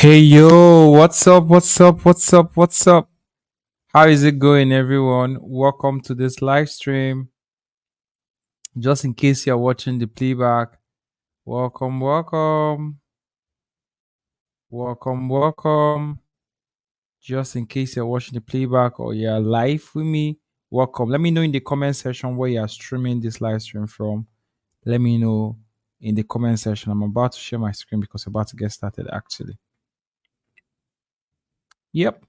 Hey yo, what's up? What's up? What's up? What's up? How is it going, everyone? Welcome to this live stream. Just in case you're watching the playback, welcome, welcome, welcome, welcome. Just in case you're watching the playback or you're live with me, welcome. Let me know in the comment section where you're streaming this live stream from. Let me know in the comment section. I'm about to share my screen because we're about to get started actually. Yep.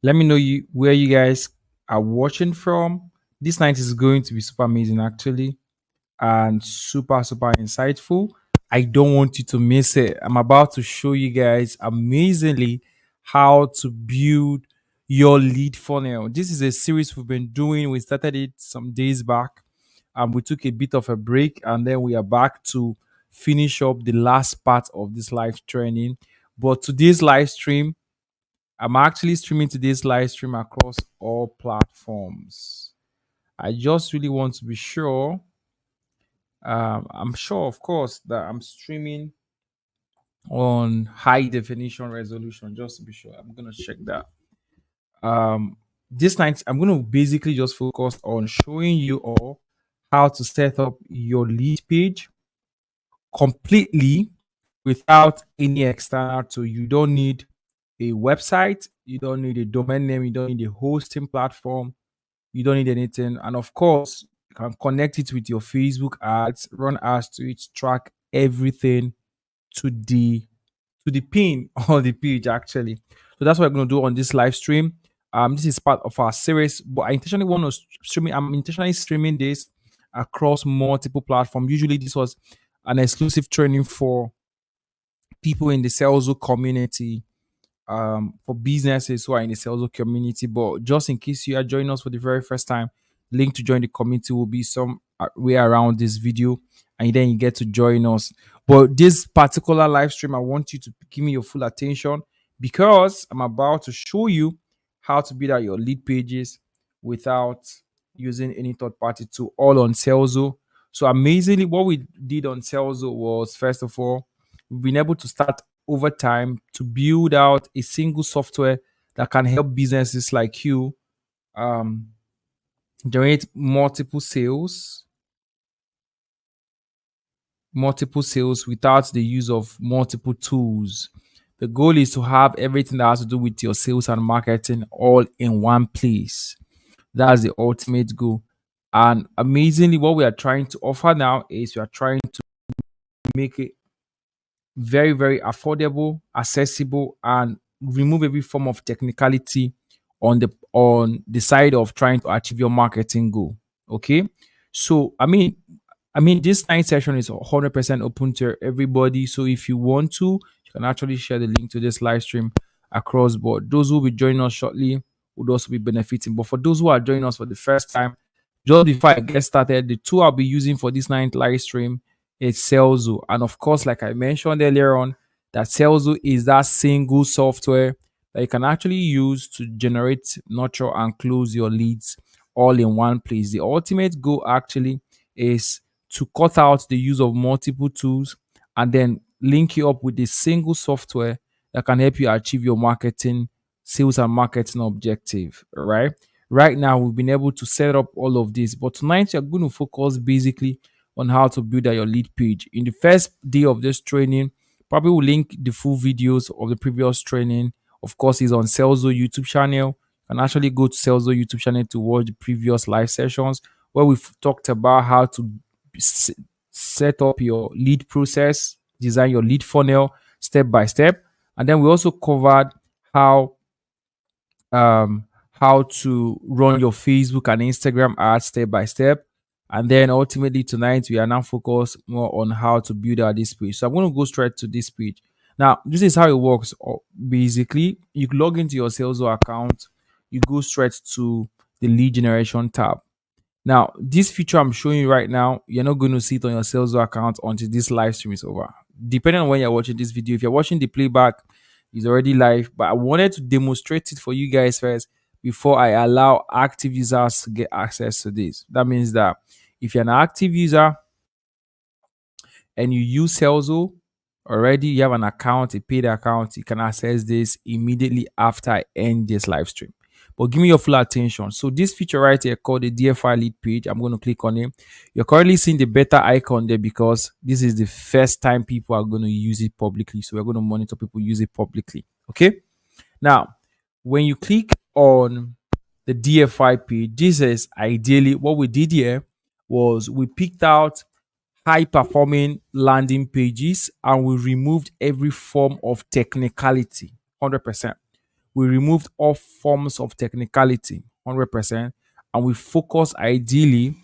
Let me know where you guys are watching from. This night is going to be super amazing actually and super insightful. I don't want you to miss it. I'm about to show you guys amazingly how to build your lead funnel. This is a series we've been doing. We started it some days back and we took a bit of a break and then we are back to finish up the last part of this live training. But today's live stream, I'm actually streaming today's live stream across all platforms. I just really want to be sure. I'm sure, of course, that I'm streaming on high definition resolution, just to be sure. I'm gonna check that. This night I'm gonna basically just focus on showing you all how to set up your lead page completely without any external tool. You don't need a website, you don't need a domain name, you don't need a hosting platform, you don't need anything. And of course, you can connect it with your Facebook ads, run ads to it, track everything to the pin or the page actually. So that's what I'm gonna do on this live stream. This is part of our series, but I intentionally want to stream it. I'm intentionally streaming this across multiple platforms. Usually, this was an exclusive training for people in the Serlzo community, for businesses who are in the Serlzo community. But just in case you are joining us for the very first time, link to join the community will be some way around this video, and then you get to join us. But this particular live stream, I want you to give me your full attention because I'm about to show you how to build out your lead pages without using any third party tool, all on Serlzo. So amazingly, what we did on Serlzo was, first of all, we've been able to start over time to build out a single software that can help businesses like you um, generate multiple sales without the use of multiple tools. The goal is to have everything that has to do with your sales and marketing all in one place. That's the ultimate goal. And amazingly, what we are trying to offer now is we are trying to make it very affordable, accessible, and remove every form of technicality on the side of trying to achieve your marketing goal. Okay. So I mean this night session is 100% open to everybody. So if you want to, you can actually share the link to this live stream across board. Those who will be joining us shortly would also be benefiting. But for those who are joining us for the first time, just before I get started, the tool I'll be using for this night live stream is Serlzo. And of course, like I mentioned earlier on, that Serlzo is that single software that you can actually use to generate, nurture, and close your leads all in one place. The ultimate goal actually is to cut out the use of multiple tools and then link you up with a single software that can help you achieve your marketing, sales, and marketing objective. All right. Right now, we've been able to set up all of this, but tonight you're going to focus basically on how to build out your lead page. In the first day of this training, probably will link the full videos of the previous training. Of course, it's on Serlzo YouTube channel. You can actually go to Serlzo YouTube channel to watch the previous live sessions where we've talked about how to s- set up your lead process, design your lead funnel step by step. And then we also covered how how to run your Facebook and Instagram ads step by step. And then ultimately tonight we are now focused more on how to build out this page. So I'm going to go straight to this page. Now, this is how it works. Basically, you log into your Salesforce account, you go straight to the lead generation tab. Now, this feature I'm showing you right now, you're not going to see it on your Salesforce account until this live stream is over. Depending on when you're watching this video, if you're watching the playback, it's already live. But I wanted to demonstrate it for you guys first before I allow active users to get access to this. That means that if you're an active user and you use Salesforce, already you have an account, a paid account, you can access this immediately after I end this live stream. But give me your full attention. So this feature right here called the DFI lead page, I'm going to click on it. You're currently seeing the beta icon there because this is the first time people are going to use it publicly. So we're going to monitor people use it publicly. Okay. Now, when you click on the DFI page, this is ideally what we did here was we picked out high performing landing pages and we removed every form of technicality 100%. We removed all forms of technicality 100%, and we focus ideally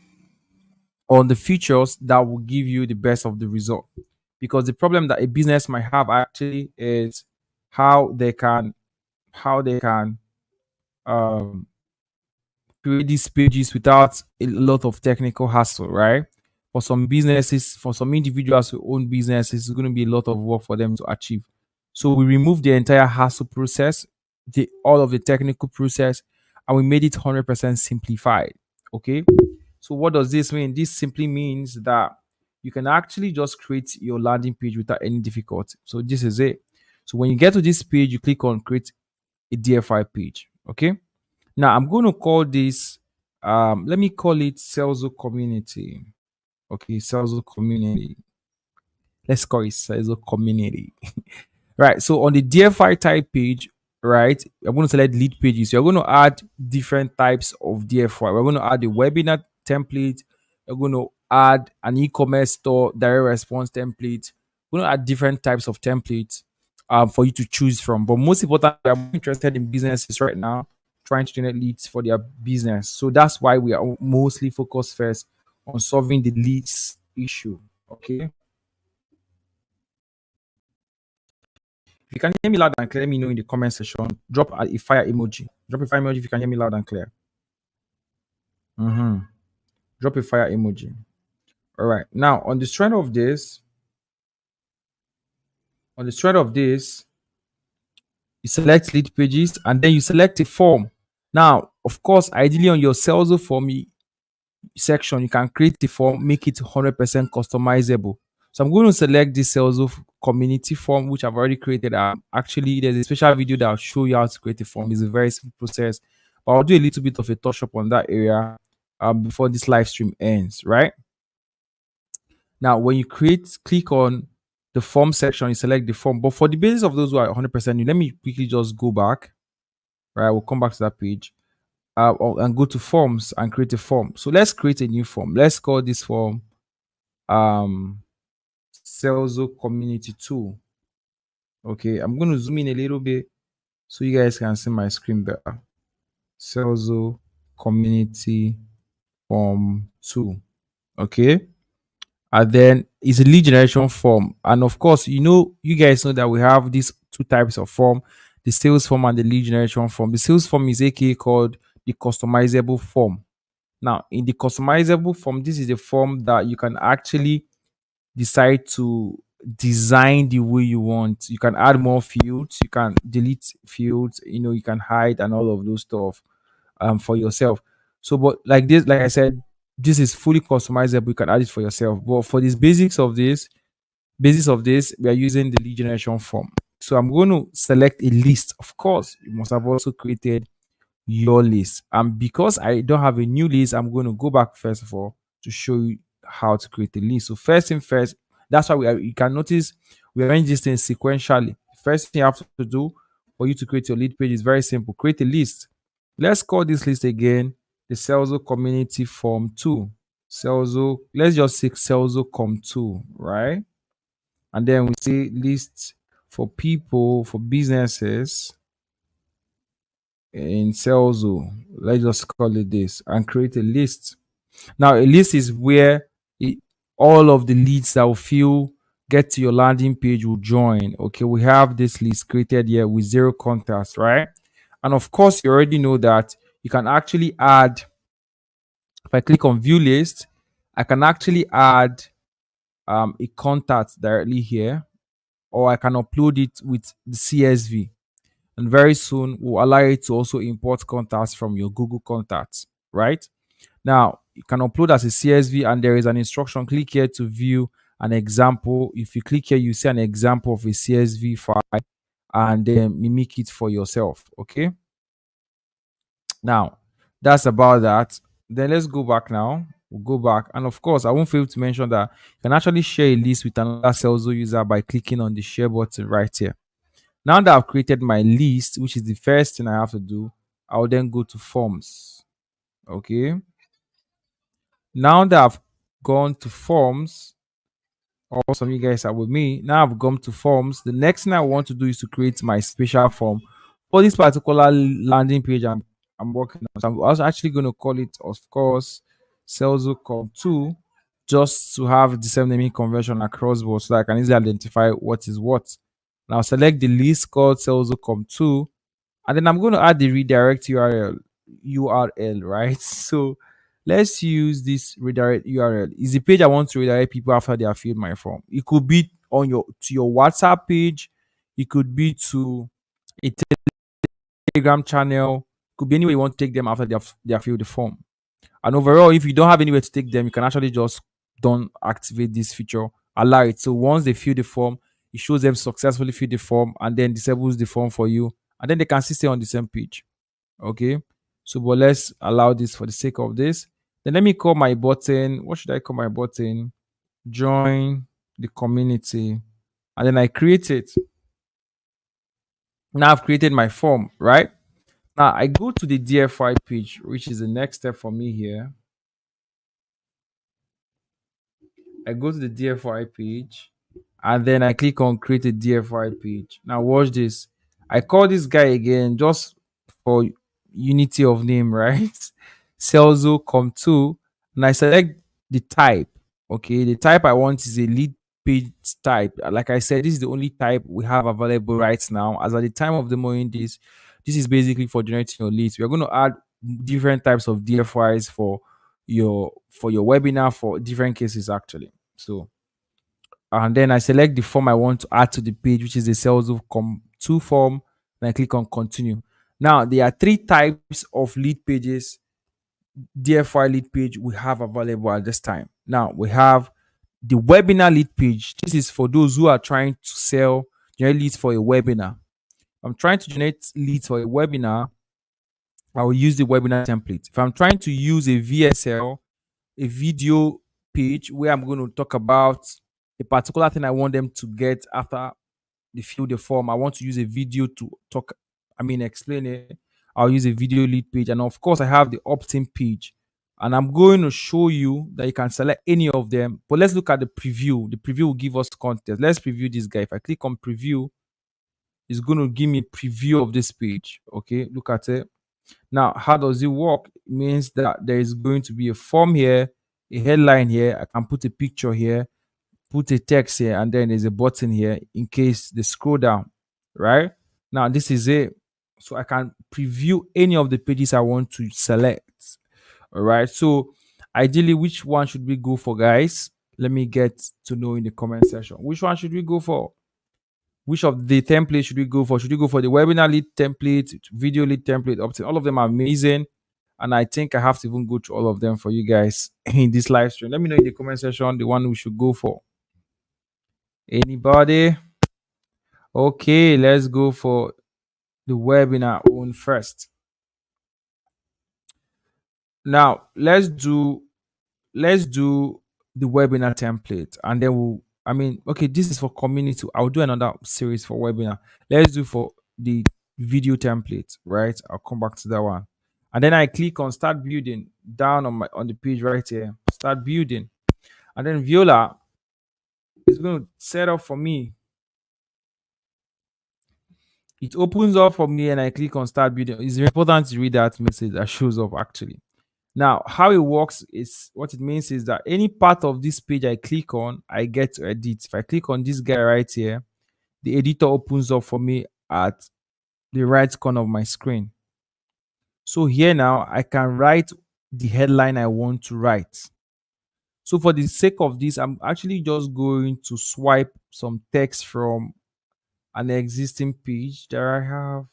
on the features that will give you the best of the result. Because the problem that a business might have actually is how they can how they can um create these pages without a lot of technical hassle, right? For some businesses, for some individuals who own businesses, it's going to be a lot of work for them to achieve. So we removed the entire hassle process, all of the technical process, and we made it 100% simplified. Okay. So what does this mean? This simply means that you can actually just create your landing page without any difficulty. So this is it. So when you get to this page, you click on create a DFI page. Okay. Now I'm going to call this, let me call it Serlzo Community. Okay, Serlzo Community. Let's call it Serlzo Community. Right. So on the DFI type page, right, I'm going to select lead pages. You're going to add different types of DFI. We're going to add a webinar template. We're going to add an e-commerce store direct response template. We're going to add different types of templates for you to choose from. But most importantly, I'm interested in businesses right now trying to generate leads for their business. So that's why we are mostly focused first on solving the leads issue. Okay. If you can hear me loud and clear, let me know in the comment section. Drop a fire emoji. Drop a fire emoji if you can hear me loud and clear. Mhm. Drop a fire emoji. All right. Now, on the strength of this, you select lead pages and then you select a form. Now, of course, ideally on your sales form section, you can create the form, make it 100% customizable. So I'm going to select this sales community form, which I've already created. Actually, there's a special video that will show you how to create a form. It's a very simple process, but I'll do a little bit of a touch up on that area before this live stream ends, right? Now, when you click on the form section, you select the form. But for the basis of those who are 100% new, let me quickly just go back, right? We'll come back to that page and go to forms and create a form. So let's create a new form. Let's call this form um Serlzo Community 2. Okay, I'm going to zoom in a little bit so you guys can see my screen better. Serlzo Community Form 2. Okay, and then it's a lead generation form. And of course, you guys know that we have these two types of form, the sales form and the lead generation form. The sales form is aka called the customizable form. Now, in the customizable form, this is a form that you can actually decide to design the way you want. You can add more fields, you can delete fields, you can hide and all of those stuff for yourself. So, but like this, like I said, this is fully customizable. You can add it for yourself. But for this basis of this, we are using the lead generation form. So I'm going to select a list. Of course, you must have also created your list. And because I don't have a new list, I'm going to go back first of all to show you how to create a list. So first thing first, that's why you can notice we arrange this thing sequentially. First thing you have to do for you to create your lead page is very simple. Create a list. Let's call this list again the Serlzo Community Form 2. Let's just say Serlzo Com 2, right? And then we say list for people, for businesses in Serlzo. Let's just call it this and create a list. Now, a list is where all of the leads that will feel get to your landing page will join. Okay, we have this list created here with zero contacts, right? And of course, you already know that you can actually add, if I click on view list, I can actually add a contact directly here, or I can upload it with the CSV. And very soon we'll allow you to also import contacts from your Google Contacts, right? Now, you can upload as a CSV and there is an instruction. Click here to view an example. If you click here, you see an example of a CSV file and then mimic it for yourself. Okay. Now, that's about that. Then let's go back now. We'll go back. And of course, I won't fail to mention that you can actually share a list with another Serlzo user by clicking on the share button right here. Now that I've created my list, which is the first thing I have to do, I'll then go to forms. Okay. Now that I've gone to forms, or some of you guys are with me, now I've gone to forms. The next thing I want to do is to create my special form for this particular landing page I'm working on. So I'm also actually going to call it, of course, Serlzo.com2, just to have the same naming convention across board so that I can easily identify what is what. Now select the list called Serlzo.com2, and then I'm going to add the redirect URL, right? So let's use this redirect URL. Is the page I want to redirect people after they have filled my form. It could be on your WhatsApp page, it could be to a Telegram channel, it could be anywhere you want to take them after they have filled the form. And overall, if you don't have anywhere to take them, you can actually just don't activate this feature, allow it. So once they fill the form, it shows them successfully fill the form and then disables the form for you, and then they can still stay on the same page. Okay. So, but let's allow this for the sake of this. Then let me call my button. What should I call my button? Join the community. And then I create it. Now I've created my form, right? Now I go to the DFI page, which is the next step for me here. I go to the DFI page and then I click on create a DFI page. Now watch this. I call this guy again just for unity of name, right? Celso come to, and I select the type. Okay, the type I want is a lead page type. Like I said, this is the only type we have available right now. As at the time of demoing this is basically for generating your leads. We are going to add different types of DFIs for your webinar for different cases actually. So and then I select the form I want to add to the page, which is the Serlzo.com2 form, and I click on continue. Now there are three types of lead pages, DFI lead page we have available at this time. Now we have the webinar lead page. This is for those who are trying to generate leads for a webinar. I'm trying to generate leads for a webinar. I will use the webinar template. If I'm trying to use a VSL, a video page where I'm going to talk about a particular thing I want them to get after they fill the form, I want to use a video to explain it. I'll use a video lead page. And of course, I have the opt-in page. And I'm going to show you that you can select any of them. But let's look at the preview. The preview will give us context. Let's preview this guy. If I click on preview, it's going to give me a preview of this page. Okay, look at it. Now, how does it work? It means that there is going to be a form here, a headline here. I can put a picture here, put a text here, and then there's a button here in case they scroll down, right? Now, this is it. So I can preview any of the pages I want to select. All right. So ideally, which one should we go for, guys? Let me get to know in the comment section. Which one should we go for? Which of the templates should we go for? Should we go for the webinar lead template, video lead template, opt-in? All of them are amazing. And I think I have to even go through all of them for you guys in this live stream. Let me know in the comment section the one we should go for. Anybody? Okay, let's go for the webinar one first. Now let's do the webinar template, and then okay, this is for community. I'll do another series for webinar. Let's do for the video template, right? I'll come back to that one. And then I click on start building down on the page right here. Start building. And then Viola is going to set up for me. It opens up for me and I click on start building. It's important to read that message that shows up actually. Now, how it works is what it means is that any part of this page I click on, I get to edit. If I click on this guy right here, the editor opens up for me at the right corner of my screen. So here now, I can write the headline I want to write. So for the sake of this, I'm actually just going to swipe some text from an existing page that I have.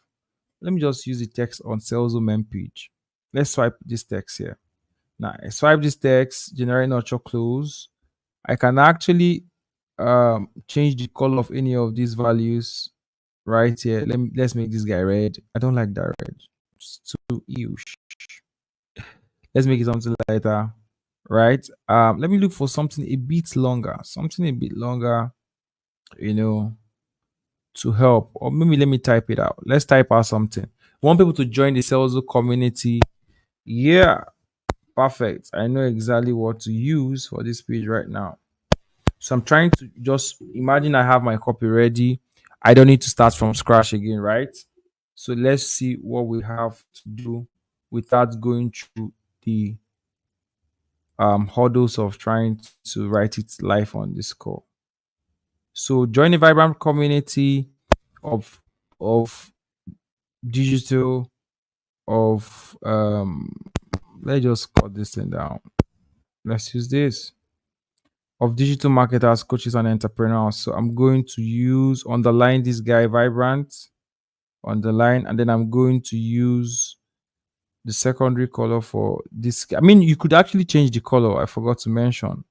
Let me just use the text on Serlzo main page. Let's swipe this text here. Now I swipe this text, generate nurture close. I can actually change the color of any of these values right here. Let's make this guy red. I don't like that red. It's too ew. Let's make it something lighter. Right. Let me look for something a bit longer. Something a bit longer, you know, to help. Or maybe let me type it out. Let's type out something. Want people to join the Serlzo community. Yeah, perfect. I know exactly what to use for this page right now. So I'm trying to just imagine I have my copy ready. I don't need to start from scratch again, right? So let's see what we have to do without going through the hurdles of trying to write it live on this call. So join a vibrant community of of digital of let's just cut this thing down. Let's use this of digital marketers, coaches, and entrepreneurs. So I'm going to use underline this guy vibrant, underline, and then I'm going to use the secondary color for this. I mean, you could actually change the color. I forgot to mention.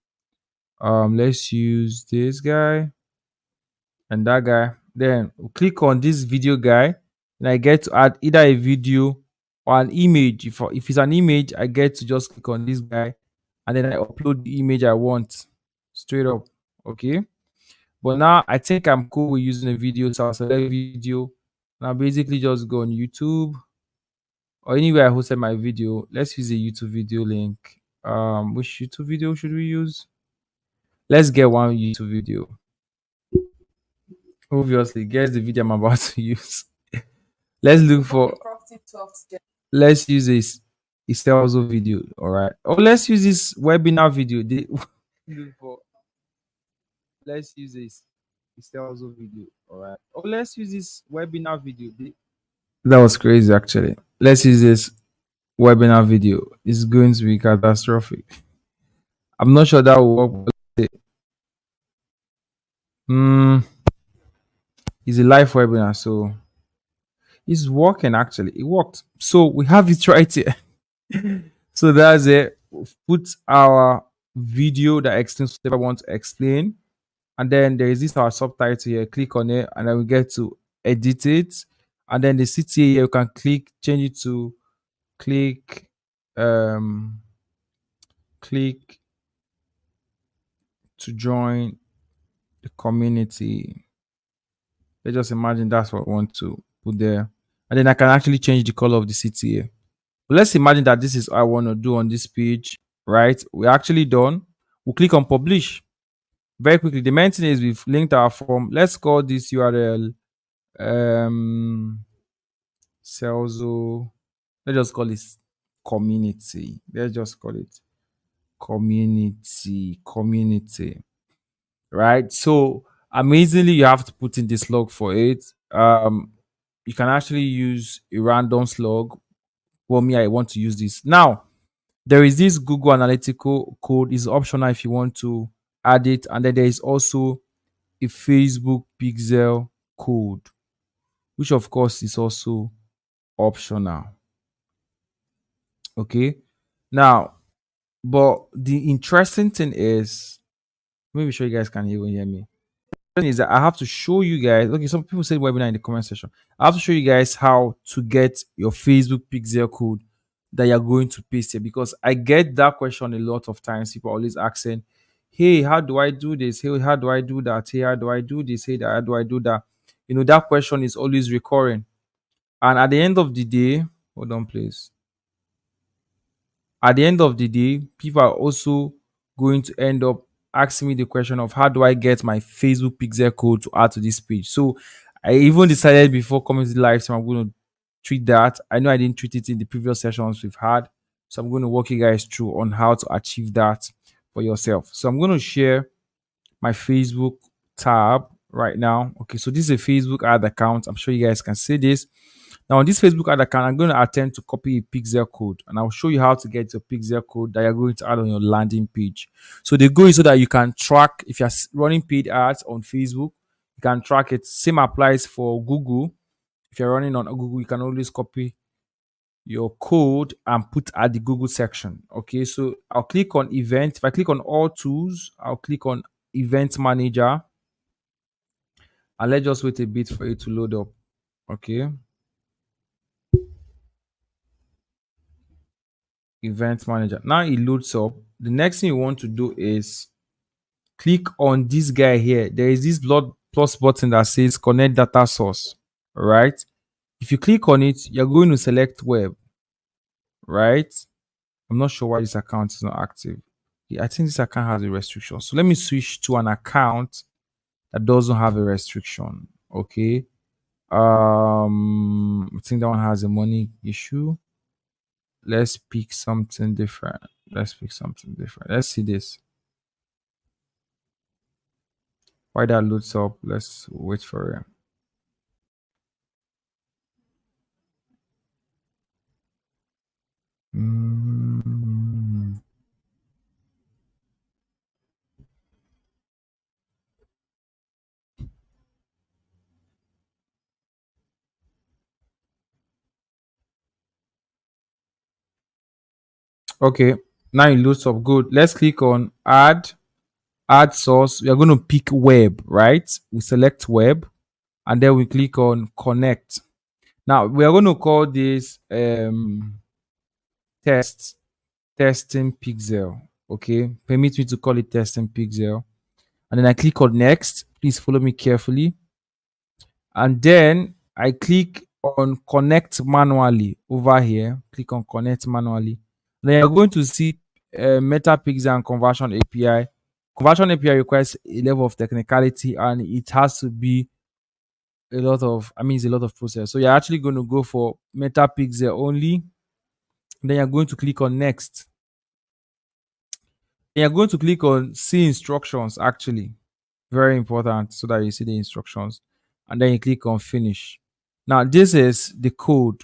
Let's use this guy and that guy. Then we'll click on this video guy, and I get to add either a video or an image. If it's an image, I get to just click on this guy, and then I upload the image I want straight up. Okay. But now I think I'm cool with using a video, so I'll select video. Now basically just go on YouTube or anywhere I hosted my video. Let's use a YouTube video link. Which YouTube video should we use? Let's get one YouTube video. Obviously, guess the video I'm about to use. Let's look for. Let's use a Serlzo video. All right. Or let's use this webinar video. Look for. Let's use this Serlzo video. All right. Or let's use this webinar video. That was crazy, actually. Let's use this webinar video. It's going to be catastrophic. I'm not sure that will work. Hmm. It's a live webinar, so it's working actually. It worked. So we have it right here. So that's it. We've put our video that explains whatever I want to explain. And then there is this our subtitle here. Click on it, and then we get to edit it. And then the CTA here, you can click, change it to click um click to join the community. Let's just imagine that's what I want to put there. And then I can actually change the color of the CTA. But let's imagine that this is what I want to do on this page, right? We're actually done. We'll click on publish. Very quickly, the main thing is we've linked our form. Let's call this URL Serlzo. Let's just call it community. Let's just call it community, right? So amazingly, you have to put in this log for it. You can actually use a random slug. Well, me, I want to use this now. There is this Google Analytical code is optional if you want to add it, and then there is also a Facebook pixel code, which of course is also optional. Okay. Now, but the interesting thing is, maybe sure you guys can even hear me. The thing is that I have to show you guys. Okay, some people said webinar in the comment section. I have to show you guys how to get your Facebook pixel code that you're going to paste here, because I get that question a lot of times. People are always asking, hey, how do I do this? Hey, how do I do that? Hey, how do I do this? Hey, how do I do that? That question is always recurring. And at the end of the day, hold on, please. At the end of the day, people are also going to end up asking me the question of how do I get my Facebook pixel code to add to this page. So I even decided before coming to the live stream, I'm going to treat that. I know I didn't treat it in the previous sessions we've had. So I'm going to walk you guys through on how to achieve that for yourself. So I'm going to share my Facebook tab right now. Okay, so this is a Facebook ad account. I'm sure you guys can see this. Now on this Facebook ad account, I'm going to attempt to copy a pixel code, and I'll show you how to get your pixel code that you're going to add on your landing page. So the goal is so that you can track, if you're running paid ads on Facebook, you can track it. Same applies for Google. If you're running on Google, you can always copy your code and put at the Google section. Okay, so I'll click on event. If I click on all tools, I'll click on event manager, and let's just wait a bit for it to load up. Okay, event manager. Now it loads up. The next thing you want to do is click on this guy here. There is this blood plus button that says connect data source. All right. If you click on it, you're going to select web, right? I'm not sure why this account is not active. Yeah, I think this account has a restriction. So let me switch to an account that doesn't have a restriction. Okay. I think that one has a money issue. Let's pick something different. Let's pick something different. Let's see this. Why that loads up? Let's wait for it. Mm. Okay, now it loads up. Good. Let's click on add source. We are going to pick web, right? We select web and then we click on connect. Now we are going to call this test testing pixel. Okay, permit me to call it testing pixel. And then I click on next. Please follow me carefully. And then I click on connect manually over here. Click on connect manually. Then you're going to see metapixel and conversion API. Conversion API requires a level of technicality and it has to be a lot of, I mean, it's a lot of process. So you're actually going to go for metapixel only. Then you're going to click on next. Then you're going to click on see instructions actually. Very important so that you see the instructions. And then you click on finish. Now, this is the code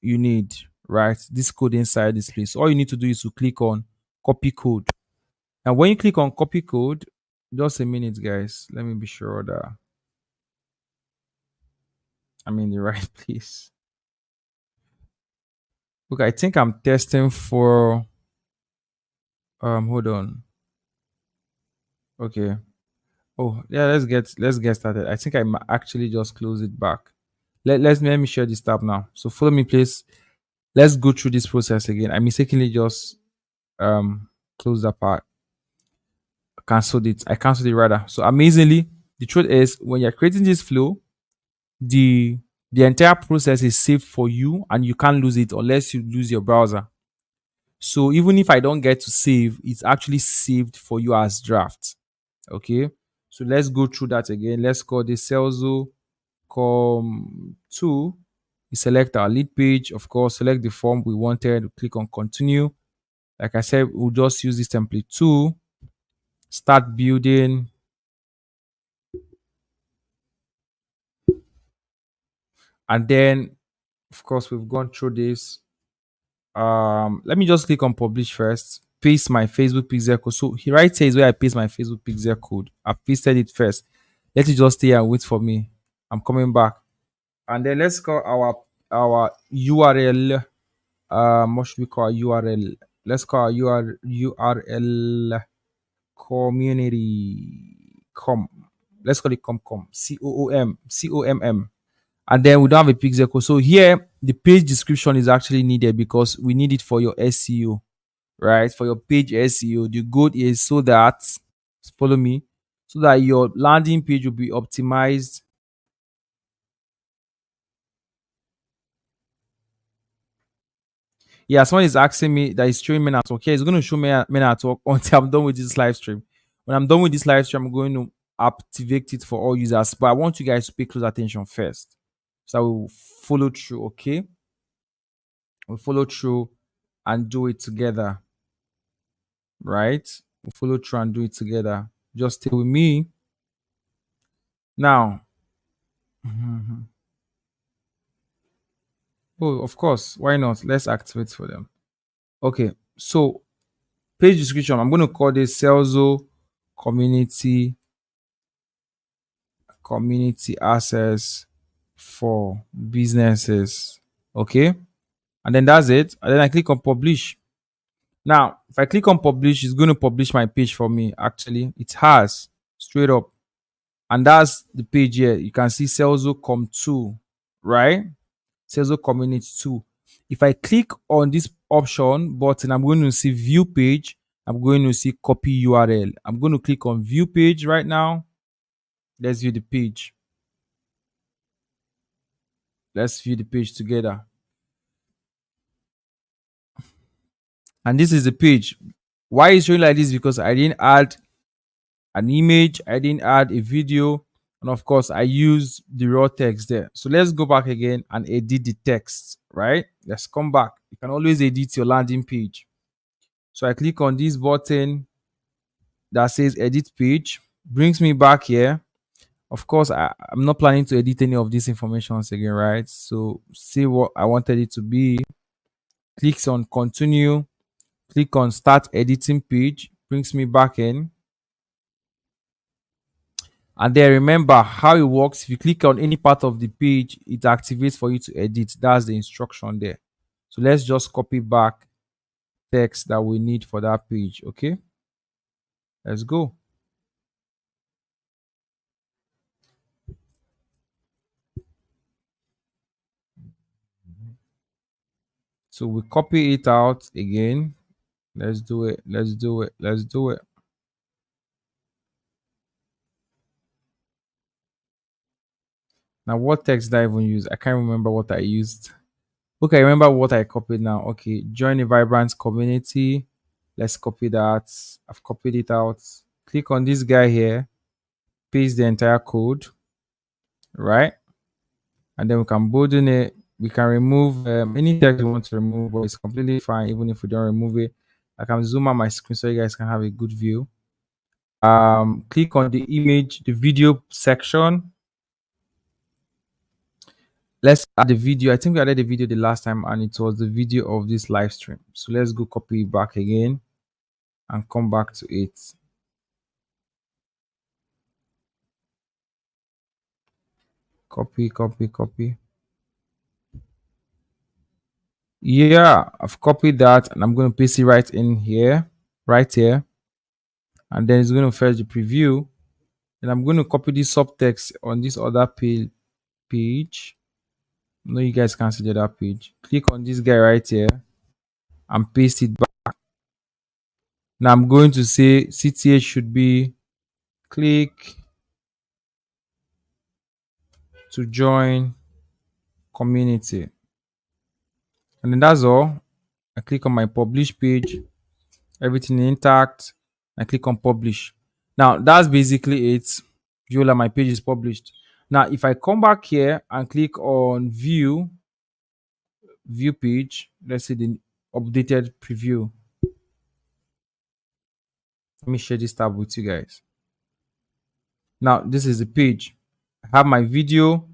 you need, right? This code inside this place. All you need to do is to click on copy code. And when you click on copy code, just a minute, guys. Let me be sure that I'm in the right place. Look, I think I'm testing for hold on. Okay. Oh, yeah, let's get started. I think I actually just close it back. Let me share this tab now. So follow me, please. Let's go through this process again. I mistakenly just close that part. Cancelled it. I cancelled it rather. So amazingly, the truth is when you're creating this flow, the the entire process is saved for you and you can't lose it unless you lose your browser. So even if I don't get to save, it's actually saved for you as draft. Okay. So let's go through that again. Let's call this Serlzo com 2. We select our lead page, of course, select the form we wanted, click on continue. Like I said, we'll just use this template to start building. And then, of course, we've gone through this. Let me just click on publish first, paste my Facebook pixel code. So here right here is where I paste my Facebook pixel code. I've pasted it first. Let it just stay and wait for me. I'm coming back. And then let's call our URL. What should we call our URL? Let's call our URL community com. Let's call it com COOM. And then we don't have a pixel code. So here the page description is actually needed because we need it for your SEO, right? For your page SEO. The goal is so that follow me, so that your landing page will be optimized. Yeah, someone is asking me that is showing men at work. Yeah, it's going to show men at work until I'm done with this live stream. When I'm done with this live stream, I'm going to activate it for all users. But I want you guys to pay close attention first. So I will follow through, okay? We'll follow through and do it together, right? We'll follow through and do it together. Just stay with me. Now, oh, of course, why not? Let's activate for them. Okay, so page description. I'm going to call this Serlzo community access for businesses. Okay, and then that's it. And then I click on publish. Now, if I click on publish, it's going to publish my page for me. Actually, it has. straight up. And that's the page here. You can see Celso Com 2, right? Celso Community 2. If I click on this option button, I'm going to see view page. I'm going to see copy URL. I'm going to click on view page right now. Let's view the page. Let's view the page together. And this is the page. Why is showing like this? Because I didn't add an image, I didn't add a video, and of course I used the raw text there. So let's go back again and edit the text, right? Let's come back. You can always edit your landing page. So I click on this button that says edit page, brings me back here. Of course, I'm not planning to edit any of these informations again, right? So see what I wanted it to be. Clicks on continue, click on start editing page, brings me back in. And then remember how it works. If you click on any part of the page, it activates for you to edit. That's the instruction there. So let's just copy back text that we need for that page. Okay, let's go. So we copy it out again. Let's do it. Let's do it. Let's do it. Now, what text did I even use? I can't remember what I used. Okay, I remember what I copied now. Okay, join a vibrant community. Let's copy that. I've copied it out. Click on this guy here, paste the entire code, right? And then we can bolding it. We can remove any text we want to remove, but it's completely fine even if we don't remove it. I can zoom out my screen so you guys can have a good view. Click on the image, the video section. Let's add the video. I think we added the video the last time and it was the video of this live stream. So let's go copy it back again and come back to it. Copy, copy, copy. Yeah, I've copied that and I'm going to paste it right in here, right here. And then it's going to fetch the preview. And I'm going to copy this subtext on this other page. No, you guys can't see the other page. Click on this guy right here and paste it back. Now I'm going to say CTA should be click to join community. And then that's all. I click on my publish page, everything intact. I click on publish. Now that's basically it. Viola, my page is published. Now, if I come back here and click on view page, let's see the updated preview. Let me share this tab with you guys. Now, this is the page. I have my video.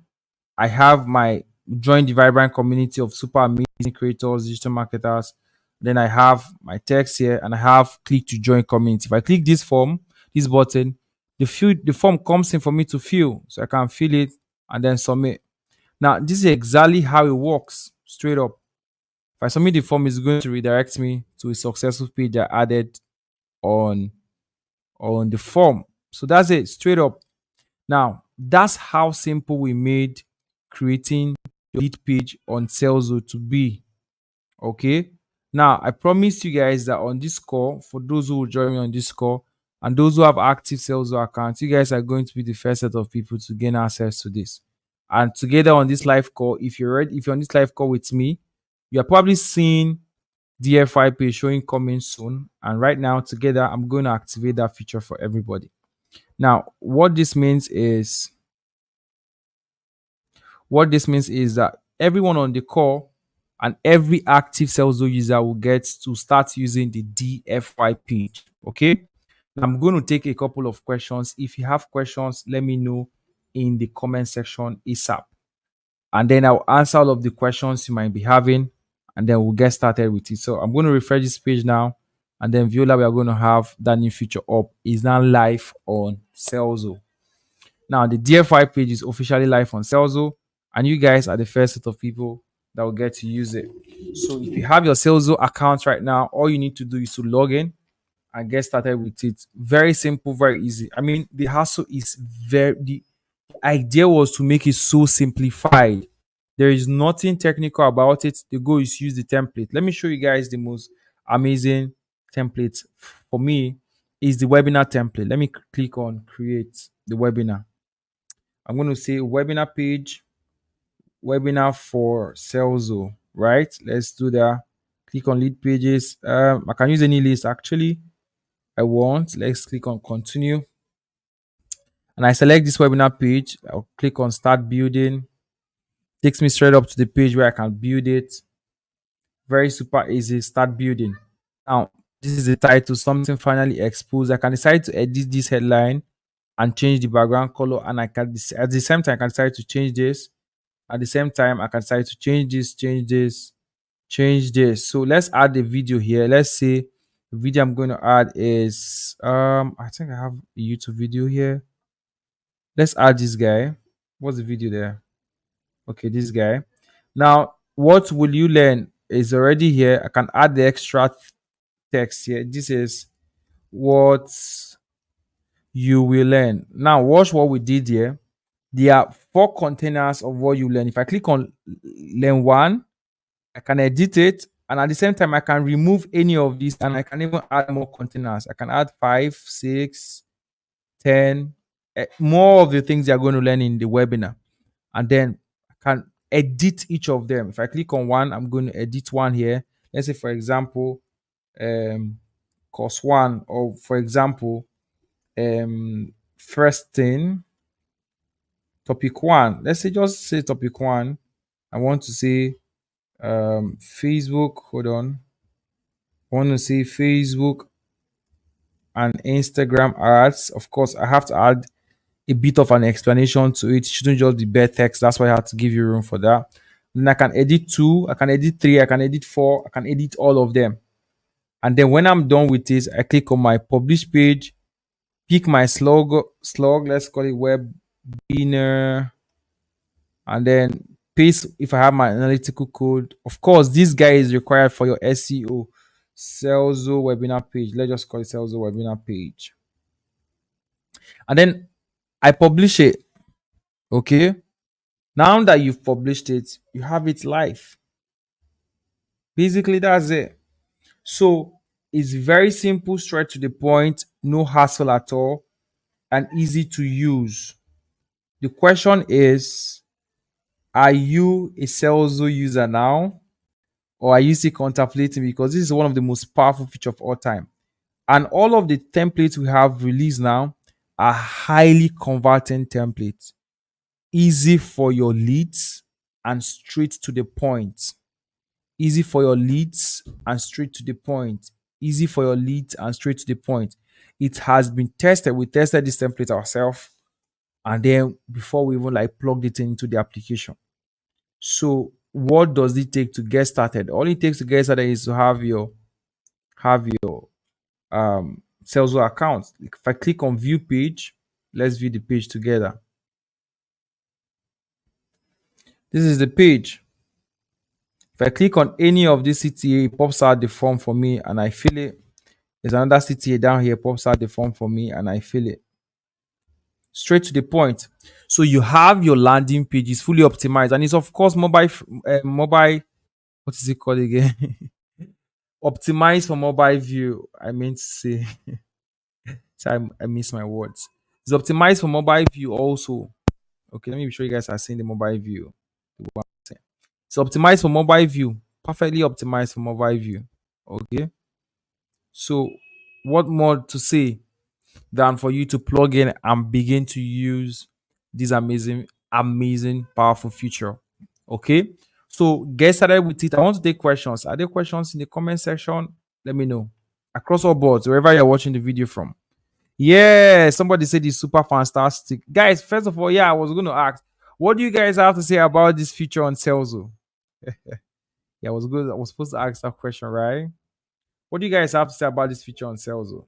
I have my join the vibrant community of super amazing creators, digital marketers. Then I have my text here and I have click to join community. If I click this form, this button, the form comes in for me to fill. So I can fill it and then submit. Now, this is exactly how it works, straight up. If I submit the form, it's going to redirect me to a successful page I added on the form. So that's it, straight up. Now, that's how simple we made creating your lead page on Serlzo to be. Okay. Now, I promised you guys that on this call, for those who will join me on this call and those who have active Serlzo accounts, you guys are going to be the first set of people to gain access to this. And together on this live call, if you're on this live call with me, you are probably seeing DFI page showing coming soon. And right now, together, I'm going to activate that feature for everybody. Now, what this means is that everyone on the call and every active Serlzo user will get to start using the DFY page. Okay. Now, I'm going to take a couple of questions. If you have questions, let me know in the comment section ASAP. And then I'll answer all of the questions you might be having. And then we'll get started with it. So I'm going to refresh this page now. And then Viola, we are going to have that new feature up. It's now live on Serlzo. Now, the DFI page is officially live on Serlzo, and you guys are the first set of people that will get to use it. So if you have your Serlzo account right now, all you need to do is to log in. and get started with it. Very simple, very easy. I mean, the hassle is very the idea was to make it so simplified. There is nothing technical about it. The goal is use the template. Let me show you guys the most amazing template for me is the webinar template. Let me click on create the webinar. I'm going to say webinar page, webinar for Serlzo, right? Let's do that. Click on lead pages. I can use any list actually. I want. Let's click on continue. And I select this webinar page. I'll click on start building. Takes me straight up to the page where I can build it. Very super easy. Start building. Now, this is the title, something finally exposed. I can decide to edit this headline and change the background color. And I can, at the same time, I can decide to change this. At the same time, I can decide to change this, change this, change this. So let's add a video here. Let's say the video I'm going to add is, I think I have a YouTube video here. Let's add this guy. What's the video there? Okay, this guy. Now, what will you learn is already here. I can add the extra text here. This is what you will learn. Now, watch what we did here. There are four containers of what you learn. If I click on learn one, I can edit it. And at the same time, I can remove any of these and I can even add more containers. I can add 5, 6, 10, more of the things you're going to learn in the webinar. And then I can edit each of them. If I click on one, I'm going to edit one here. Let's say, for example, course one, or for example, first thing, topic one. Let's say just say topic one. I want to say Facebook. Hold on. I want to say Facebook and Instagram ads. Of course, I have to add a bit of an explanation to it. It shouldn't just be bare text. That's why I have to give you room for that. Then I can edit two, I can edit three, I can edit four, I can edit all of them. And then when I'm done with this, I click on my publish page, pick my slug, let's call it webinar, and then paste if I have my analytical code. Of course, this guy is required for your SEO. Serlzo webinar page. Let's just call it Serlzo webinar page. And then I publish it. Okay. Now that you've published it, you have it live. Basically, that's it. So it's very simple, straight to the point, no hassle at all, and easy to use. The question is, are you a Serlzo user now? Or are you still contemplating? Because this is one of the most powerful features of all time. And all of the templates we have released now are highly converting templates. Easy for your leads and straight to the point. Easy for your leads and straight to the point. Easy for your leads and straight to the point. It has been tested. We tested this template ourselves. And then before we even like plugged it into the application. So what does it take to get started? All it takes to get started is to have your Serlzo account. If I click on view page, let's view the page together. This is the page. If I click on any of these CTA, it pops out the form for me and I fill it. There's another CTA down here, pops out the form for me and I fill it. Straight to the point. So you have your landing page is fully optimized and it's of course mobile. What is it called again? Optimized for mobile view. I meant to say. So I miss my words. It's optimized for mobile view also. Okay, let me be sure you guys are seeing the mobile view. It's optimized for mobile view. Perfectly optimized for mobile view. Okay. So what more to say than for you to plug in and begin to use this amazing, powerful feature. Okay. So get started with it. I want to take questions. Are there questions in the comment section? Let me know. Across all boards, wherever you're watching the video from. Yeah, somebody said it's super fantastic. Guys, first of all, yeah, I was going to ask, what do you guys have to say about this feature on Serlzo? Yeah, I was good. I was supposed to ask that question, right? What do you guys have to say about this feature on Serlzo?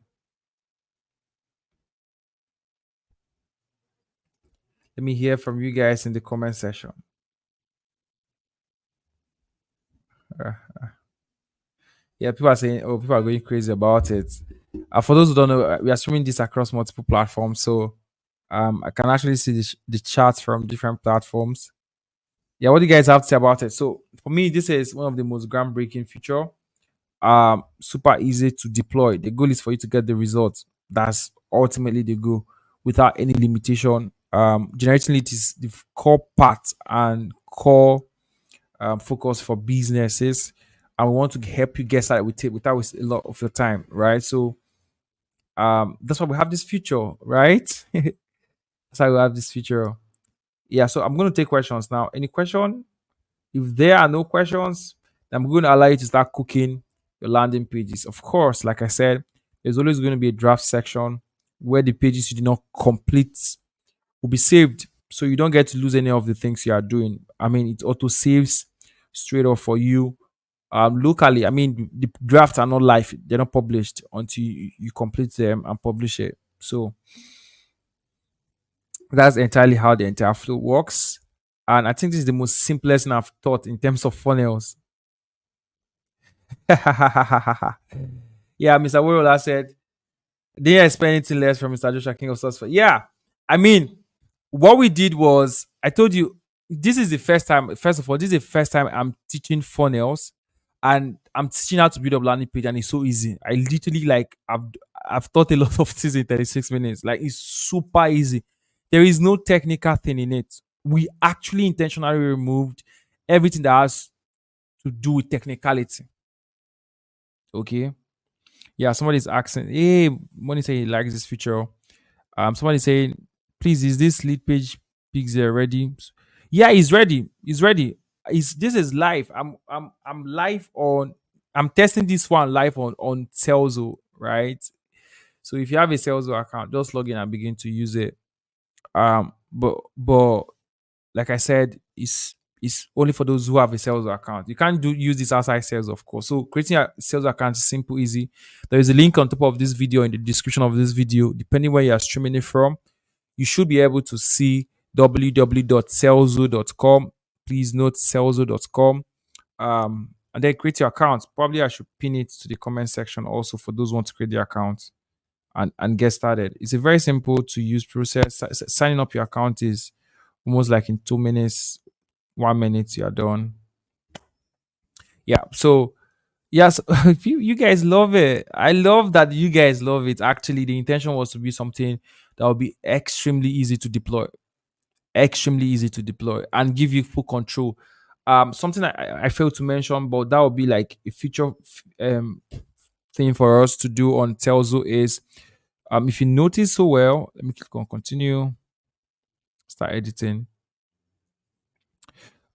Let me hear from you guys in the comment section. Uh, yeah, people are saying, oh, people are going crazy about it. For those who don't know, we are streaming this across multiple platforms. So I can actually see the charts from different platforms. Yeah, what do you guys have to say about it? So for me, this is one of the most groundbreaking feature. Super easy to deploy. The goal is for you to get the results. That's ultimately the goal without any limitation. Generating it is the core part and core focus for businesses. And we want to help you get started with it without wasting a lot of your time, right? So that's why we have this feature, right? That's why we have this feature. Yeah, so I'm going to take questions now. Any question? If there are no questions, I'm going to allow you to start cooking your landing pages. Of course, like I said, there's always going to be a draft section where the pages you did not complete will be saved. So you don't get to lose any of the things you are doing. I mean, it auto saves straight off for you. Locally, I mean, the drafts are not live, they're not published until you complete them and publish it. So that's entirely how the entire flow works. And I think this is the most simplest thing I've taught in terms of funnels. Yeah, Mr. Worola said, didn't expect anything less from Mr. Joshua King of Source. Yeah, I mean, what we did was, I told you, this is the first time, first of all, this is the first time I'm teaching funnels and I'm teaching how to build up landing page, and it's so easy. I literally, like, I've taught a lot of things in 36 minutes. Like, it's super easy. There is no technical thing in it. We actually intentionally removed everything that has to do with technicality. Okay. Yeah, somebody's asking, hey, Money say he likes this feature. Somebody saying, please, is this lead page pixel ready? Yeah, he's ready. He's ready. This is live. I'm live on. I'm testing this one live on Serlzo, right? So if you have a Serlzo account, just log in and begin to use it. But like I said, it's only for those who have a sales account. You can't use this outside sales, of course. So creating a sales account is simple, easy. There is a link on top of this video in the description of this video. Depending where you are streaming it from, you should be able to see www.selzo.com. Please note selzo.com. And then create your account. Probably I should pin it to the comment section also for those who want to create their accounts and get started. It's a very simple to use process. Signing up your account is almost like in 2 minutes, 1 minute, you're done. Yeah. So yes, you guys love it. I love that you guys love it. Actually, the intention was to be something that will be extremely easy to deploy, extremely easy to deploy, and give you full control. Something I failed to mention, but that would be like a future thing for us to do on Telzo is, if you notice so well, let me click on continue, start editing.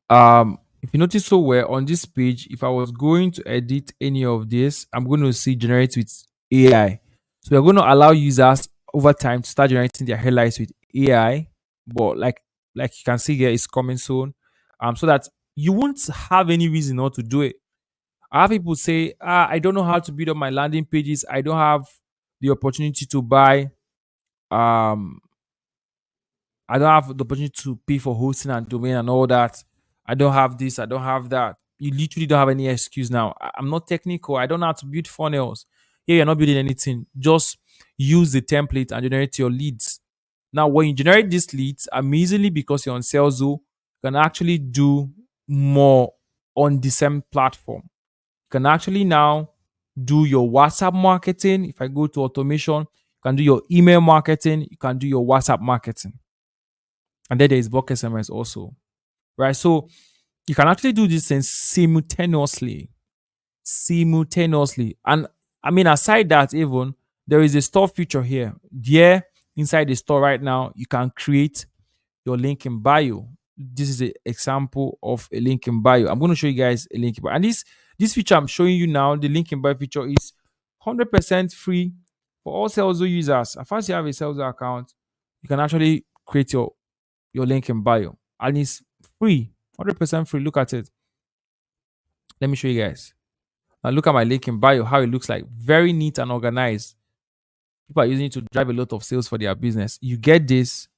If you notice so well on this page, if I was going to edit any of this, I'm going to see generate with AI. So we're going to allow users over time to start generating their headlights with AI. But like you can see here, it's coming soon. So that you won't have any reason not to do it. I have people say, I don't know how to build up my landing pages. I don't have the opportunity to buy um I don't have the opportunity to pay for hosting and domain and all that. I don't have this. I don't have that. You literally don't have any excuse now. I'm not technical. I don't know how to build funnels. Yeah, you're not building anything. Just use the template and generate your leads. Now, when you generate these leads, amazingly, because you're on Salesforce, you can actually do more on the same platform. You can actually now do your WhatsApp marketing. If I go to automation, you can do your email marketing. You can do your WhatsApp marketing. And then there is bulk SMS also, right? So you can actually do these things simultaneously. And I mean, aside that, even there is a store feature here. There, inside the store right now, you can create your link in bio. This is an example of a link in bio. I'm going to show you guys a link in bio. And this feature I'm showing you now, the link in bio feature, is 100% free for all Salesforce users. As far as you have a Salesforce account, you can actually create your link in bio, and it's free, 100% free. Look at it. Let me show you guys. Now look at my link in bio, how it looks like. Very neat and organized. People are using it to drive a lot of sales for their business. You get this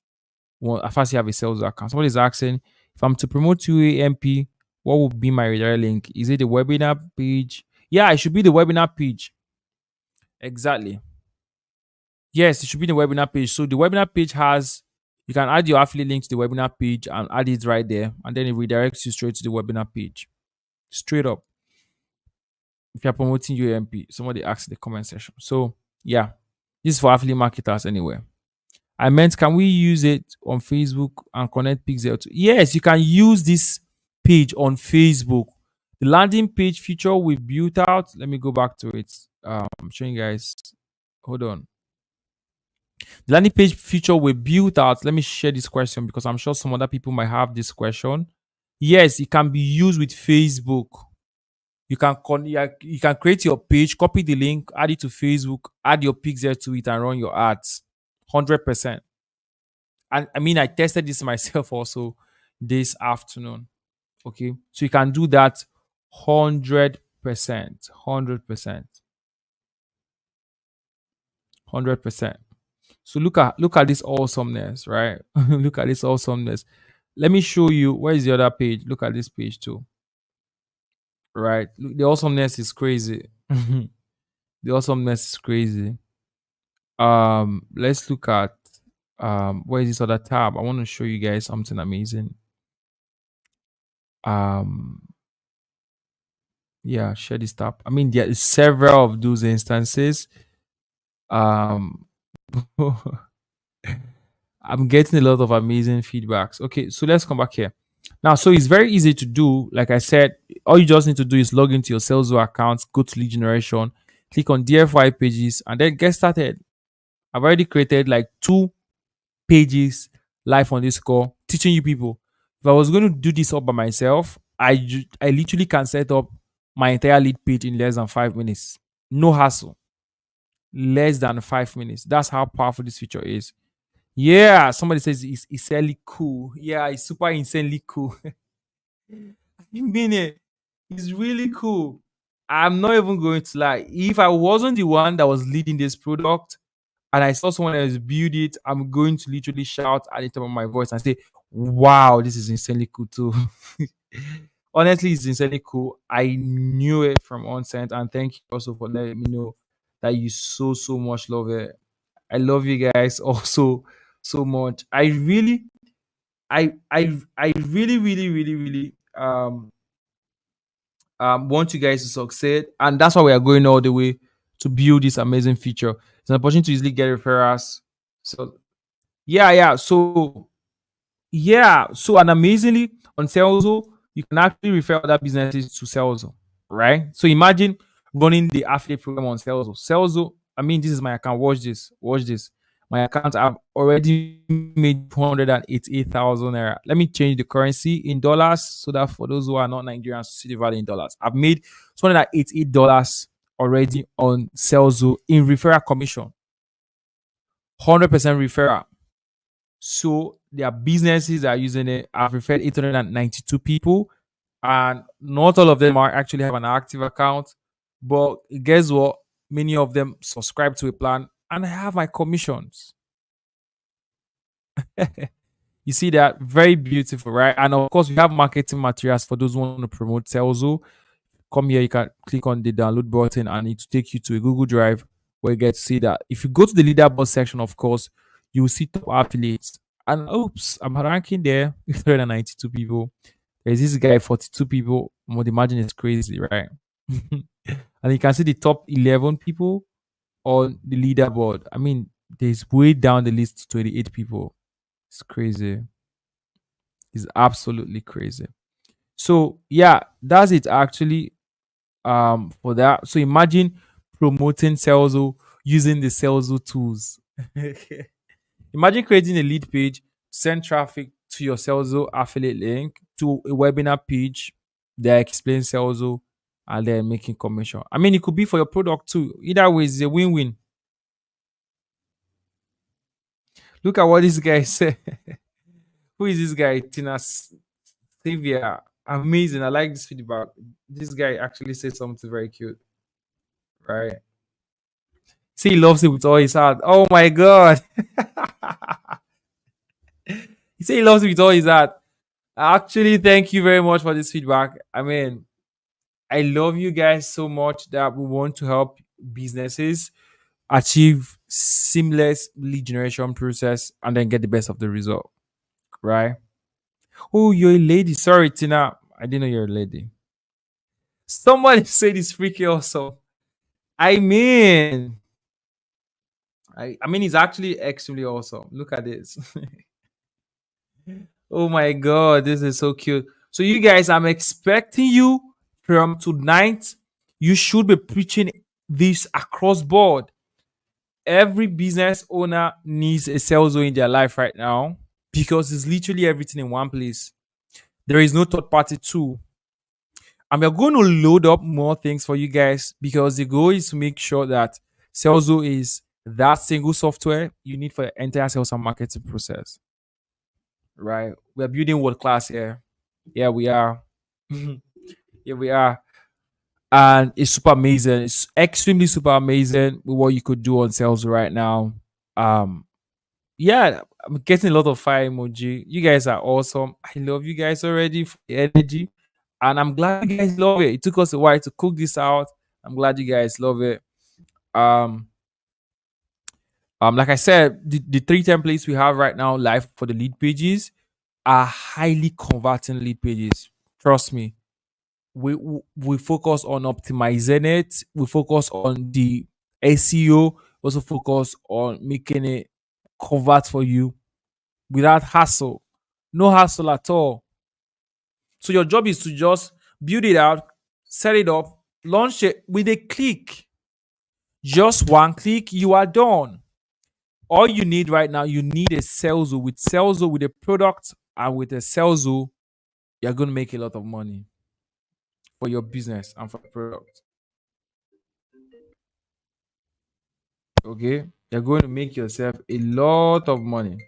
as far as you have a sales account. Somebody's asking, if I'm to promote UAMP, what would be my redirect link? Is it the webinar page? Yeah, it should be the webinar page. Exactly. Yes, it should be the webinar page. So the webinar page has, you can add your affiliate link to the webinar page and add it right there, and then it redirects you straight to the webinar page. Straight up. If you're promoting UMP, somebody asked in the comment section. So yeah, this is for affiliate marketers anyway. I meant, can we use it on Facebook and connect Pixel to? Yes, you can use this page on Facebook. The landing page feature we built out. Let me go back to it. I'm showing you guys. Hold on. The landing page feature we built out. Let me share this question because I'm sure some other people might have this question. Yes, it can be used with Facebook. You can create your page, copy the link, add it to Facebook, add your pixel to it, and run your ads. 100%. And I mean, I tested this myself also this afternoon. Okay, so you can do that 100%, 100%, 100%. So look at this awesomeness, right? Look at this awesomeness. Let me show you where is the other page. Look at this page too, right? Look, the awesomeness is crazy. The awesomeness is crazy. Let's look at where is this other tab? I want to show you guys something amazing. Um, yeah, share this tab. I mean, there is several of those instances. Um, I'm getting a lot of amazing feedbacks. Okay, so let's come back here. Now, so it's very easy to do. Like I said, all you just need to do is log into your Serlzo account, go to lead generation, click on DFY pages, and then get started. I've already created like 2 pages live on this call teaching you people. If I was going to do this all by myself, I literally can set up my entire lead page in less than 5 minutes. No hassle. Less than 5 minutes. That's how powerful this feature is. Yeah, somebody says it's insanely cool. Yeah, it's super insanely cool. You mean it? It's really cool. I'm not even going to lie. If I wasn't the one that was leading this product and I saw someone else build it, I'm going to literally shout at the top of my voice and say, wow, this is insanely cool too. Honestly, it's insanely cool. I knew it from onset, and thank you also for letting me know that you so much love it. I love you guys also so much. I really want you guys to succeed, and that's why we are going all the way to build this amazing feature. It's an opportunity to easily get referrals. So so and amazingly on Serlzo, you can actually refer other businesses to Serlzo, right? So imagine running the affiliate program on Serlzo. Serlzo, I mean, this is my account. Watch this. Watch this. My account, I've already made 288,000 naira. Let me change the currency in dollars so that for those who are not Nigerians, see the value in dollars. I've made $288 already on Serlzo in referral commission. 100% referral. So their businesses are using it. I've referred 892 people, and not all of them are actually have an active account. But guess what? Many of them subscribe to a plan, and I have my commissions. You see that? Very beautiful, right? And of course, we have marketing materials for those who want to promote Selzo. Come here, you can click on the download button and it will take you to a Google Drive where you get to see that. If you go to the leaderboard section, of course, you will see top affiliates. And oops, I'm ranking there with 392 people. There's this guy, 42 people. Well, the margin is crazy, right? And you can see the top 11 people on the leaderboard. I mean, there's way down the list 28 people. It's crazy. It's absolutely crazy. So yeah, that's it actually for that. So imagine promoting Selzo using the Selzo tools. Imagine creating a lead page, send traffic to your Selzo affiliate link to a webinar page that explains Selzo and then making commission. I mean, it could be for your product too. Either way, it's a win-win. Look at what this guy said. Who is this guy? Tina Savia. Amazing. I like this feedback. This guy actually said something very cute, right? See, he loves it with all his heart. Oh my god. He said he loves it with all his heart. Actually, thank you very much for this feedback. I mean, I love you guys so much that we want to help businesses. achieve seamless lead generation process, and then get the best of the result, right? Oh, you're a lady. Sorry, Tina. I didn't know you're a lady. Somebody said it's freaky also. I mean, I mean, it's actually extremely awesome. Look at this. Oh my god, this is so cute. So you guys, I'm expecting you from tonight. You should be preaching this across board. Every business owner needs a sales in their life right now because it's literally everything in one place. There is no third party tool. And we're going to load up more things for you guys because the goal is to make sure that Salesforce is that single software you need for your entire sales and marketing process. Right? We're building world class here. Yeah, we are. Yeah, we are. And it's super amazing. It's extremely super amazing with what you could do on sales right now. Um, yeah, I'm getting a lot of fire emoji. You guys are awesome. I love you guys already for the energy. And I'm glad you guys love it. It took us a while to cook this out. I'm glad you guys love it. Um, like I said, the three templates we have right now live for the lead pages are highly converting lead pages. Trust me. We focus on optimizing it. We focus on the SEO. Also focus on making it convert for you without hassle. No hassle at all. So your job is to just build it out, set it up, launch it with a click. Just one click, you are done. All you need right now, you need a sales with sales with a product and with a sales, you're going to make a lot of money for your business and for the product. Okay, you're going to make yourself a lot of money.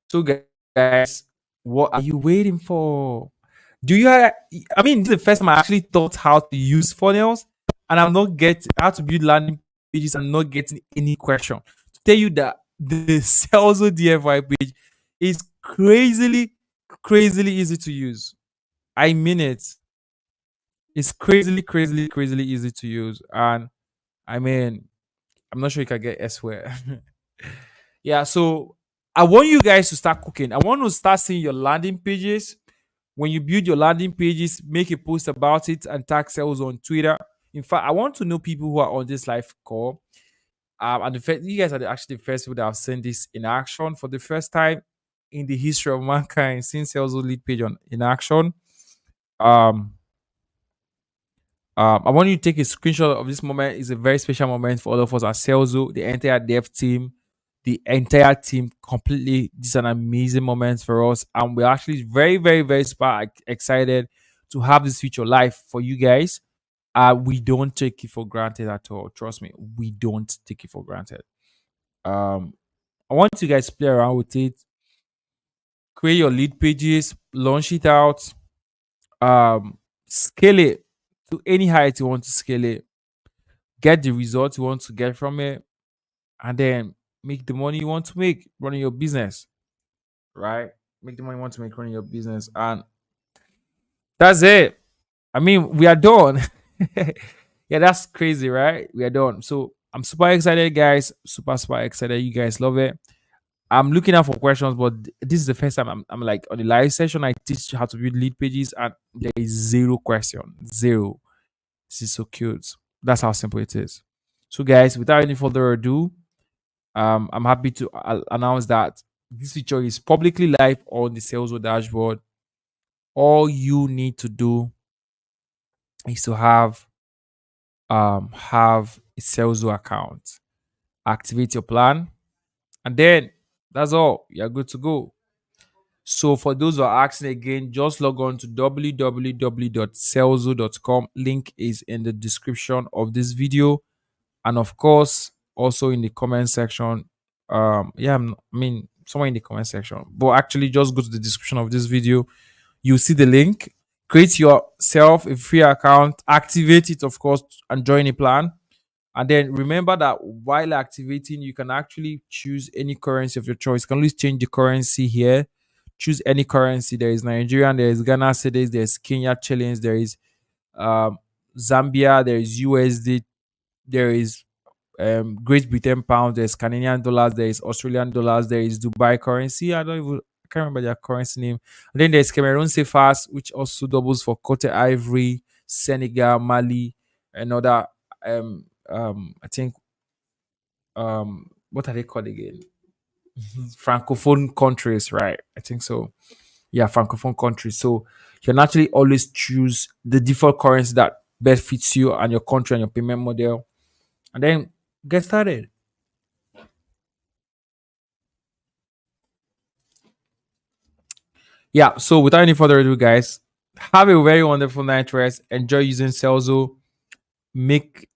So, guys, what are you waiting for? Do you have, I mean, this is the first time I actually thought how to use funnels, and I'm not getting how to build landing pages. I'm not getting any question to tell you that the Salesforce DFI page is crazily easy to use. I mean it. It's crazily easy to use, and I mean, I'm not sure you can get elsewhere. Yeah, so I want you guys to start cooking. I want to start seeing your landing pages. When you build your landing pages, make a post about it and tag sales on Twitter. In fact, I want to know people who are on this live call. And you guys are actually the first people that have seen this in action for the first time in the history of mankind, seeing sales lead page on in action. Um, I want you to take a screenshot of this moment. It's a very special moment for all of us at Salzo, the entire dev team, the entire team completely. This is an amazing moment for us. And we're actually very super excited to have this feature live for you guys. We don't take it for granted at all. Trust me, we don't take it for granted. Um, I want you guys to play around with it, create your lead pages, launch it out, scale it to any height you want to scale it, get the results you want to get from it, and then make the money you want to make running your business, right? Make the money you want to make running your business. And that's it. I mean, we are done. Yeah, that's crazy, right? We are done. So I'm super excited, guys. Super excited. You guys love it. I'm looking out for questions, but this is the first time I'm like on the live session. I teach how to build lead pages, and there is zero question. Zero. This is so cute. That's how simple it is. So, guys, without any further ado, I'm happy to announce that this feature is publicly live on the Salesforce dashboard. All you need to do is to have a Salesforce account, activate your plan, and then that's all. You're good to go. So for those who are asking again, just log on to www.salesforce.com. Link is in the description of this video, and of course also in the comment section. Yeah, I mean somewhere in the comment section, but actually just go to the description of this video. You see the link. Create yourself a free account, activate it, of course, and join a plan. And then remember that while activating, you can actually choose any currency of your choice. You can always change the currency here. Choose any currency. There is Nigerian, there is Ghana cedis, there is Kenya shillings, there is um Zambia, there is USD, there is Great Britain pound, there's Canadian dollars, there is Australian dollars, there is Dubai currency. I can't remember their currency name. And then there's Cameroon CFAs, which also doubles for Cote Ivory, Senegal, Mali, and other I think what are they called again? Francophone countries, right? I think so. Yeah, Francophone countries. So you can actually always choose the default currency that best fits you and your country and your payment model, and then get started. Yeah. So without any further ado, guys, have a very wonderful night rest. Enjoy using Celso. Make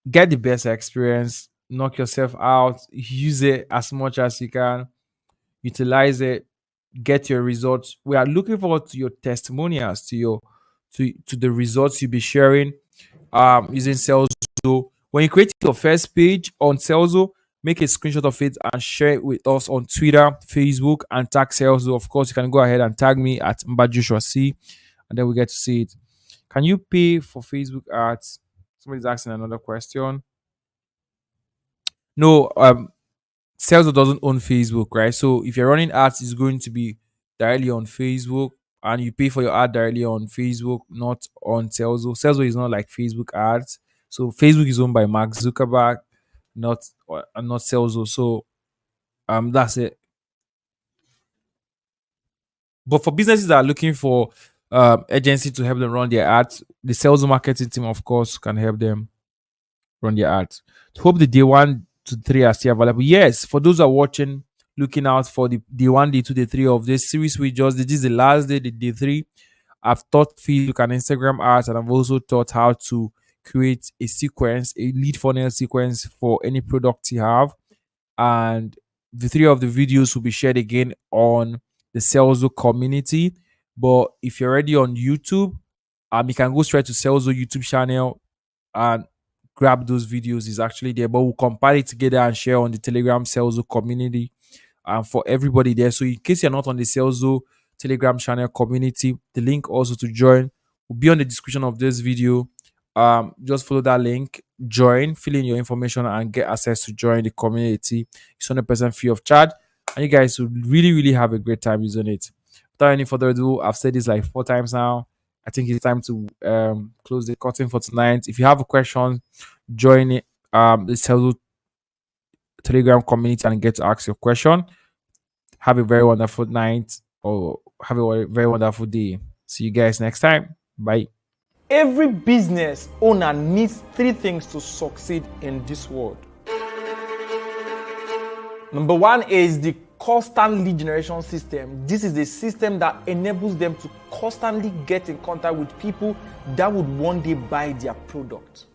Get the best experience. Knock yourself out. Use it as much as you can. Utilize it. Get your results. We are looking forward to your testimonials, to the results you'll be sharing using Celso. When you create your first page on Celso, make a screenshot of it and share it with us on Twitter, Facebook, and tag Celso. Of course, you can go ahead and tag me at Mbajoshua C, and then we get to see it. Can you pay for Facebook ads? Somebody's asking another question. No, Celso doesn't own Facebook, right? So if you're running ads, it's going to be directly on Facebook, and you pay for your ad directly on Facebook, not on Celso. Celso is not like Facebook ads. So Facebook is owned by Mark Zuckerberg, not Celso. So that's it. But for businesses that are looking for agency to help them run their ads, the sales marketing team, of course, can help them run their ads. Hope the day 1 to 3 are still available. Yes, for those who are watching, looking out for the day 1, day 2, day 3 of this series we just did. This is the last day, the day 3. I've taught Facebook and Instagram ads, and I've also taught how to create a sequence, a lead funnel sequence for any product you have. And the 3 of the videos will be shared again on the Celso community. But if you're already on YouTube, you can go straight to Celso YouTube channel and grab those videos. Is actually there, but we'll compile it together and share on the Telegram Celso community for everybody there. So in case you're not on the Celso Telegram channel community, the link also to join will be on the description of this video. Just follow that link, join, fill in your information, and get access to join the community. It's 100% free of charge, and you guys will really have a great time using it. Without any further ado, I've said this like 4 times now. I think it's time to close the curtain for tonight. If you have a question, join it, the Celso Telegram community and get to ask your question. Have a very wonderful night, or have a very wonderful day. See you guys next time. Bye. Every business owner needs 3 things to succeed in this world. Number 1 is the constant lead generation system. This is a system that enables them to constantly get in contact with people that would one day buy their product.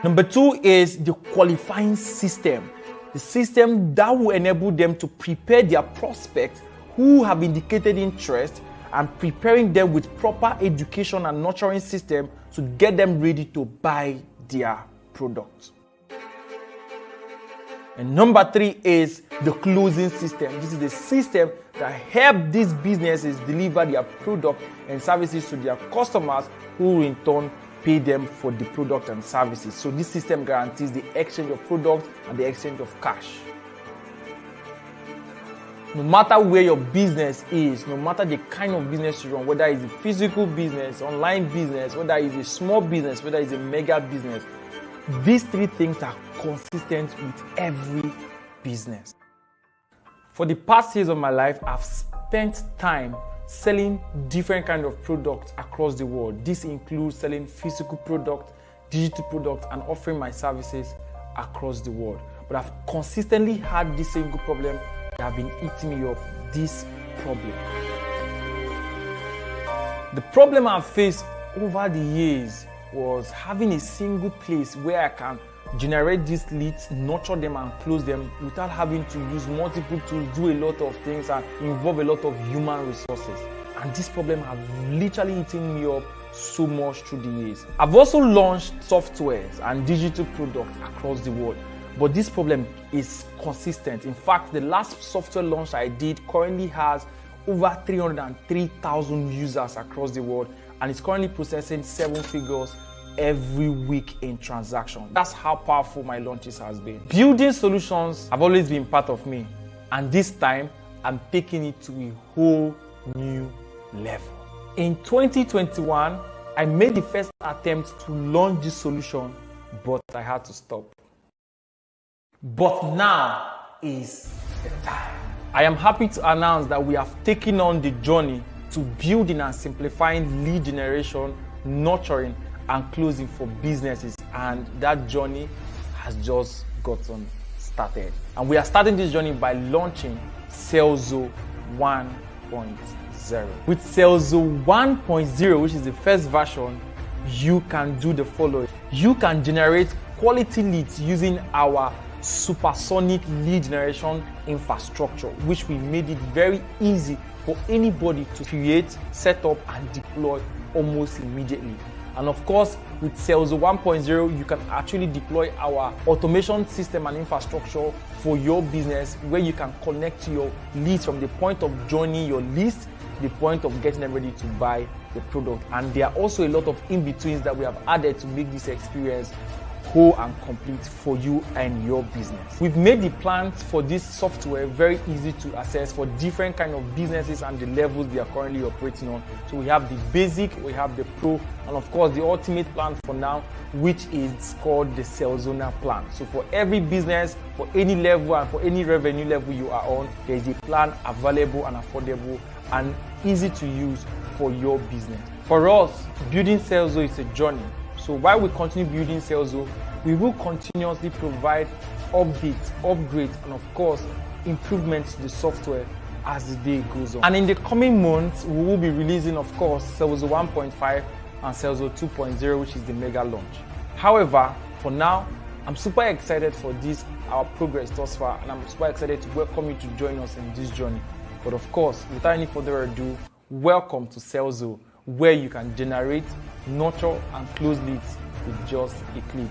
Number 2 is the qualifying system. The system that will enable them to prepare their prospects who have indicated interest, and preparing them with proper education and nurturing system to get them ready to buy their product. And number 3 is the closing system. This is the system that helps these businesses deliver their product and services to their customers, who in turn pay them for the product and services. So this system guarantees the exchange of products and the exchange of cash. No matter where your business is, no matter the kind of business you run, whether it's a physical business, online business, whether it's a small business, whether it's a mega business, these 3 things are consistent with every business. For the past years of my life, I've spent time selling different kinds of products across the world. This includes selling physical products, digital products, and offering my services across the world. But I've consistently had this single problem that have been eating me up, this problem. The problem I've faced over the years was having a single place where I can generate these leads, nurture them, and close them without having to use multiple tools, do a lot of things, and involve a lot of human resources. And this problem has literally eaten me up so much through the years. I've also launched softwares and digital products across the world, but this problem is consistent. In fact, the last software launch I did currently has over 303,000 users across the world, and it's currently processing 7 figures every week in transaction. That's how powerful my launches has been. Building solutions have always been part of me, and this time I'm taking it to a whole new level. In 2021, I made the first attempt to launch this solution, but I had to stop. But now is the time. I am happy to announce that we have taken on the journey to building and simplifying lead generation, nurturing, and closing for businesses, and that journey has just gotten started. And we are starting this journey by launching Serlzo 1.0. With Serlzo 1.0, which is the first version, you can do the following. You can generate quality leads using our supersonic lead generation infrastructure, which we made it very easy for anybody to create, set up, and deploy almost immediately. And of course, with Serlzo 1.0, you can actually deploy our automation system and infrastructure for your business, where you can connect to your leads from the point of joining your list, the point of getting them ready to buy the product. And there are also a lot of in-betweens that we have added to make this experience whole and complete for you and your business. We've made the plans for this software very easy to access for different kind of businesses and the levels they are currently operating on. So we have the basic, we have the pro, and of course the ultimate plan for now, which is called the Serlzona plan. So for every business, for any level and for any revenue level you are on, there is a plan available and affordable and easy to use for your business. For us, building Serlzo is a journey. So while we continue building Serlzo, we will continuously provide updates, upgrades, and of course, improvements to the software as the day goes on. And in the coming months, we will be releasing, of course, Serlzo 1.5 and Serlzo 2.0, which is the mega launch. However, for now, I'm super excited for this, our progress thus far, and I'm super excited to welcome you to join us in this journey. But of course, without any further ado, welcome to Serlzo, where you can generate, nurture, and close leads with just a click.